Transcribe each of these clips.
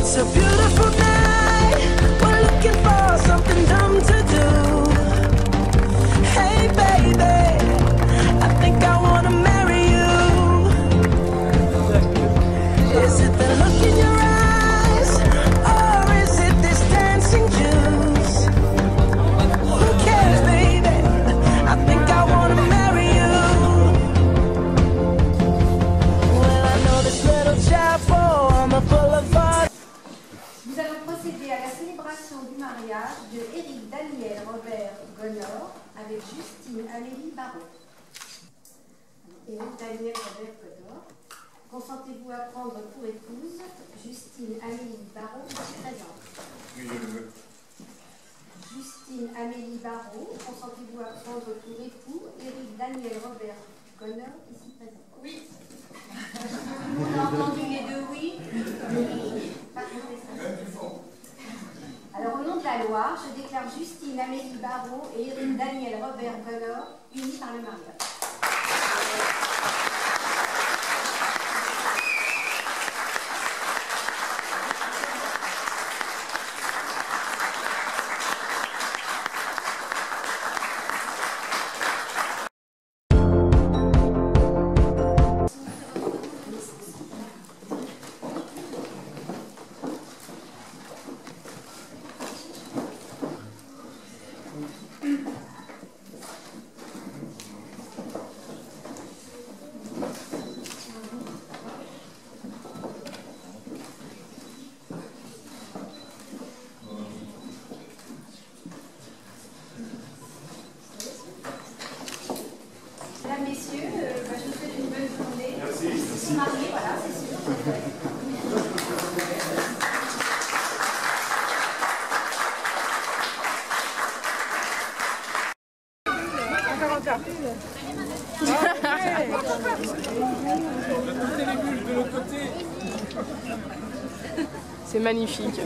It's a beautiful night. We're looking for something dumb to do. Hey baby, I think I wanna marry you. Is it the look in your eyes, or is it this dancing juice? Who cares, baby? I think I wanna marry you. Well, I know this little chapel on the boulevard. Nous allons procéder à la célébration du mariage de Éric Daniel Robert Gonor avec Justine Amélie Barrault. Éric Daniel Robert Gonor, consentez-vous à prendre pour épouse Justine Amélie Barrault, ici présente? Oui, je le veux. Justine Amélie Barrault, consentez-vous à prendre pour époux Éric Daniel Robert Gonor, ici présent? Oui. On a entendu les deux oui? Pas contestation. Alors, au nom de la Loire, je déclare Justine Amélie Barrault et Éric Daniel Robert Gonor unis par le mariage. Mesdames, messieurs, je vous souhaite une bonne journée. Merci. Ils sont mariés, voilà, c'est sûr. C'est magnifique.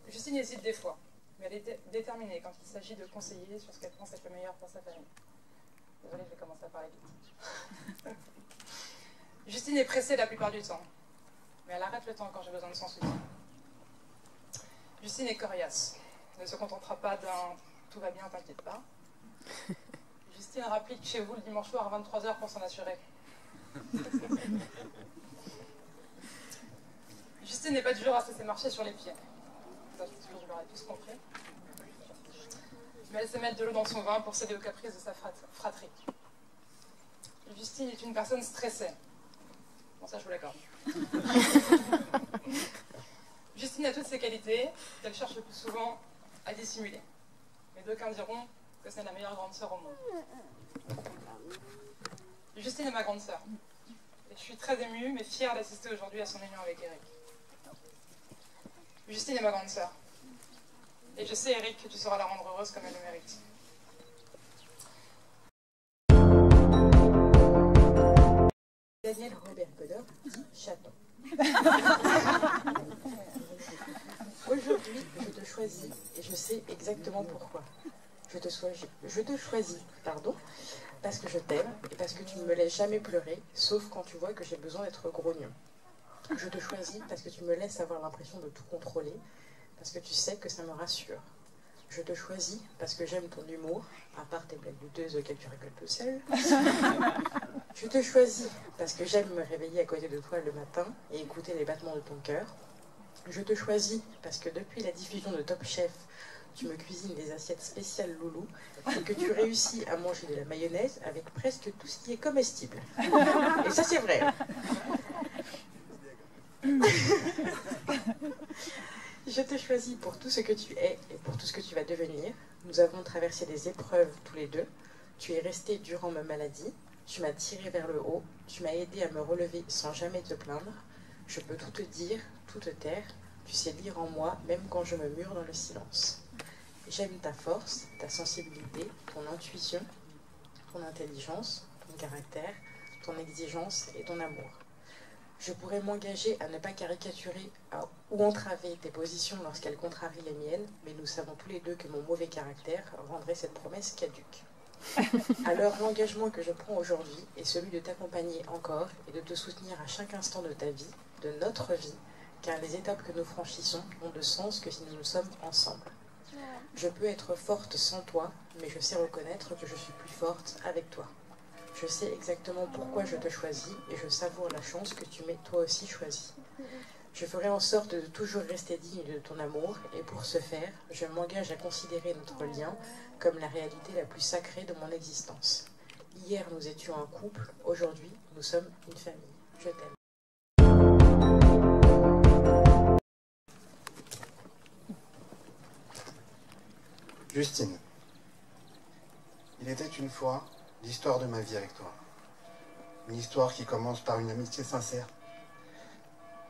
Justine hésite des fois, mais elle est déterminée quand il s'agit de conseiller sur ce qu'elle pense être le meilleur pour sa famille. Désolée, je vais commencer à parler vite. Justine est pressée la plupart du temps, mais elle arrête le temps quand j'ai besoin de son soutien. Justine est coriace, ne se contentera pas d'un « tout va bien, t'inquiète pas ». Justine rapplique chez vous le dimanche soir à 23 h pour s'en assurer. Justine n'est pas du genre à se laisser marcher sur les pieds. Ça, je l'aurais tous compris. Mais elle sait mettre de l'eau dans son vin pour céder aux caprices de sa fratrie. Justine est une personne stressée. Bon, ça, je vous l'accorde. Justine a toutes ses qualités qu'elle cherche le plus souvent à dissimuler. Mais d'aucuns diront que c'est la meilleure grande sœur au monde. Justine est ma grande sœur. Et je suis très émue, mais fière d'assister aujourd'hui à son union avec Éric. Justine est ma grande sœur. Et je sais, Éric, que tu sauras la rendre heureuse comme elle le mérite. Daniel Robert Gonor dit chaton. Aujourd'hui, je te choisis et je sais exactement pourquoi. Je te choisis, parce que je t'aime et parce que tu ne me laisses jamais pleurer, sauf quand tu vois que j'ai besoin d'être grognon. Je te choisis parce que tu me laisses avoir l'impression de tout contrôler, parce que tu sais que ça me rassure. Je te choisis parce que j'aime ton humour, à part tes blagues douteuses auxquelles tu rigoles tout seul. Je te choisis parce que j'aime me réveiller à côté de toi le matin et écouter les battements de ton cœur. Je te choisis parce que depuis la diffusion de Top Chef, tu me cuisines des assiettes spéciales loulou et que tu réussis à manger de la mayonnaise avec presque tout ce qui est comestible. Et ça, c'est vrai. Je te choisis pour tout ce que tu es et pour tout ce que tu vas devenir. Nous avons traversé des épreuves tous les deux. Tu es resté durant ma maladie. Tu m'as tiré vers le haut. Tu m'as aidé à me relever sans jamais te plaindre. Je peux tout te dire, tout te taire. Tu sais lire en moi, même quand je me mure dans le silence. J'aime ta force, ta sensibilité, ton intuition, ton intelligence, ton caractère, ton exigence et ton amour. Je pourrais m'engager à ne pas caricaturer ou entraver tes positions lorsqu'elles contrarient les miennes, mais nous savons tous les deux que mon mauvais caractère rendrait cette promesse caduque. Alors l'engagement que je prends aujourd'hui est celui de t'accompagner encore et de te soutenir à chaque instant de ta vie, de notre vie, car les étapes que nous franchissons n'ont de sens que si nous sommes ensemble. Je peux être forte sans toi, mais je sais reconnaître que je suis plus forte avec toi. Je sais exactement pourquoi je te choisis et je savoure la chance que tu m'aies toi aussi choisie. Je ferai en sorte de toujours rester digne de ton amour et pour ce faire, je m'engage à considérer notre lien comme la réalité la plus sacrée de mon existence. Hier, nous étions un couple, aujourd'hui, nous sommes une famille. Je t'aime. Justine, il était une fois l'histoire de ma vie avec toi. Une histoire qui commence par une amitié sincère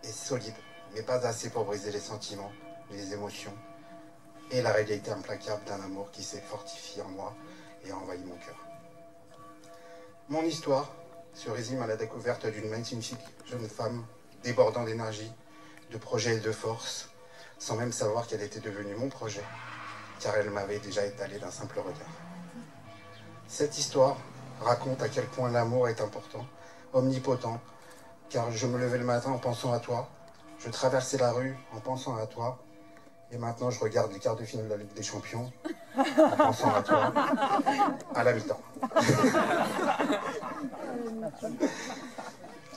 et solide, mais pas assez pour briser les sentiments, les émotions et la réalité implacable d'un amour qui s'est fortifié en moi et a envahi mon cœur. Mon histoire se résume à la découverte d'une magnifique jeune femme débordant d'énergie, de projets et de force, sans même savoir qu'elle était devenue mon projet, car elle m'avait déjà étalé d'un simple regard. Cette histoire raconte à quel point l'amour est important, omnipotent, car je me levais le matin en pensant à toi, je traversais la rue en pensant à toi, et maintenant je regarde les quarts de finale de la Ligue des Champions en pensant à toi, à la mi-temps.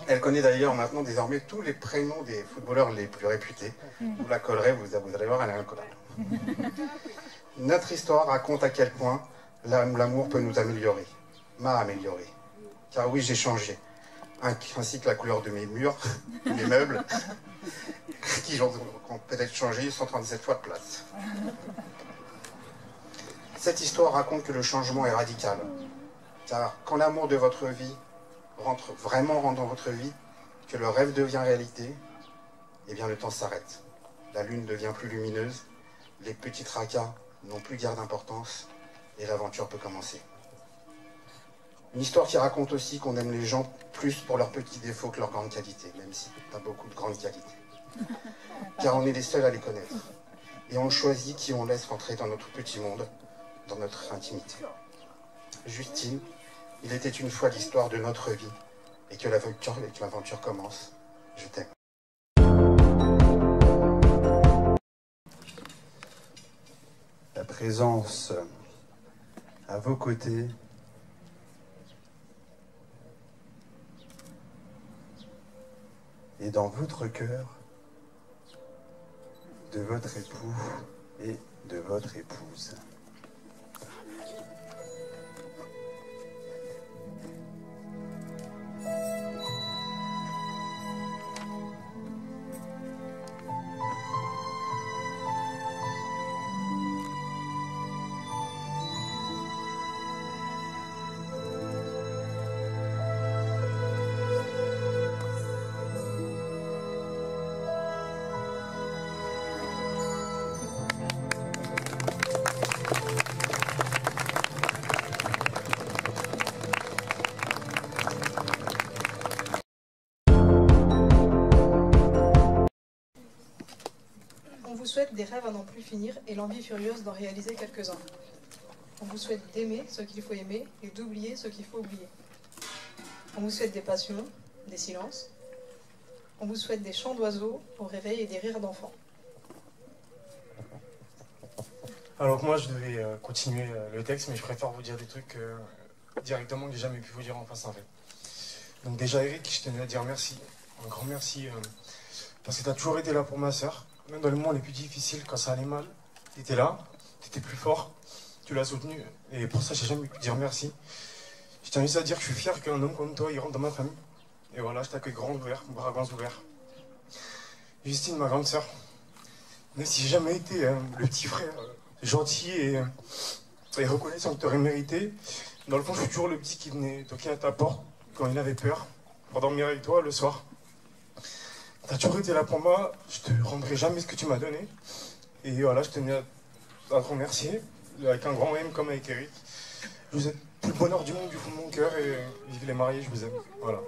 Elle connaît d'ailleurs maintenant désormais tous les prénoms des footballeurs les plus réputés. Vous la collerez, vous allez voir, elle est incollable. Notre histoire raconte à quel point l'amour peut nous améliorer, m'a amélioré. Car oui, j'ai changé, ainsi que la couleur de mes murs, mes meubles, qui ont peut-être changé 137 fois de place. Cette histoire raconte que le changement est radical. Car quand l'amour de votre vie rentre dans votre vie, que le rêve devient réalité, eh bien le temps s'arrête. La lune devient plus lumineuse, les petits tracas n'ont plus guère d'importance, et l'aventure peut commencer. Une histoire qui raconte aussi qu'on aime les gens plus pour leurs petits défauts que leurs grandes qualités, même si tu as beaucoup de grandes qualités. Car on est les seuls à les connaître. Et on choisit qui on laisse rentrer dans notre petit monde, dans notre intimité. Justine, il était une fois l'histoire de notre vie, et que l'aventure commence. Je t'aime. La présence à vos côtés et dans votre cœur de votre époux et de votre épouse. On vous souhaite des rêves à n'en plus finir et l'envie furieuse d'en réaliser quelques-uns. On vous souhaite d'aimer ce qu'il faut aimer et d'oublier ce qu'il faut oublier. On vous souhaite des passions, des silences. On vous souhaite des chants d'oiseaux au réveil et des rires d'enfants. Alors que moi, je devais continuer le texte, mais je préfère vous dire des trucs directement que j'ai jamais pu vous dire en face en fait. Donc déjà, Eric, je tenais à dire merci, un grand merci, parce que tu as toujours été là pour ma sœur, même dans les moments les plus difficiles, quand ça allait mal. Tu étais là, t'étais plus fort, tu l'as soutenu, et pour ça, j'ai jamais pu te dire merci. Je tiens juste à dire que je suis fier qu'un homme comme toi, il rentre dans ma famille. Et voilà, je t'accueille grand ouvert, bras grands ouverts. Justine, ma grande sœur, même si j'ai jamais été le petit frère gentil et reconnaissant que tu aurais mérité, dans le fond, je suis toujours le petit qui venait toquer à ta porte quand il avait peur, pour dormir avec toi le soir. T'as toujours été là pour moi, je te rendrai jamais ce que tu m'as donné. Et voilà, je tenais à te remercier, avec un grand M comme avec Eric. Je vous souhaite tout le bonheur du monde du fond de mon cœur et vive les mariés, je vous aime. Voilà.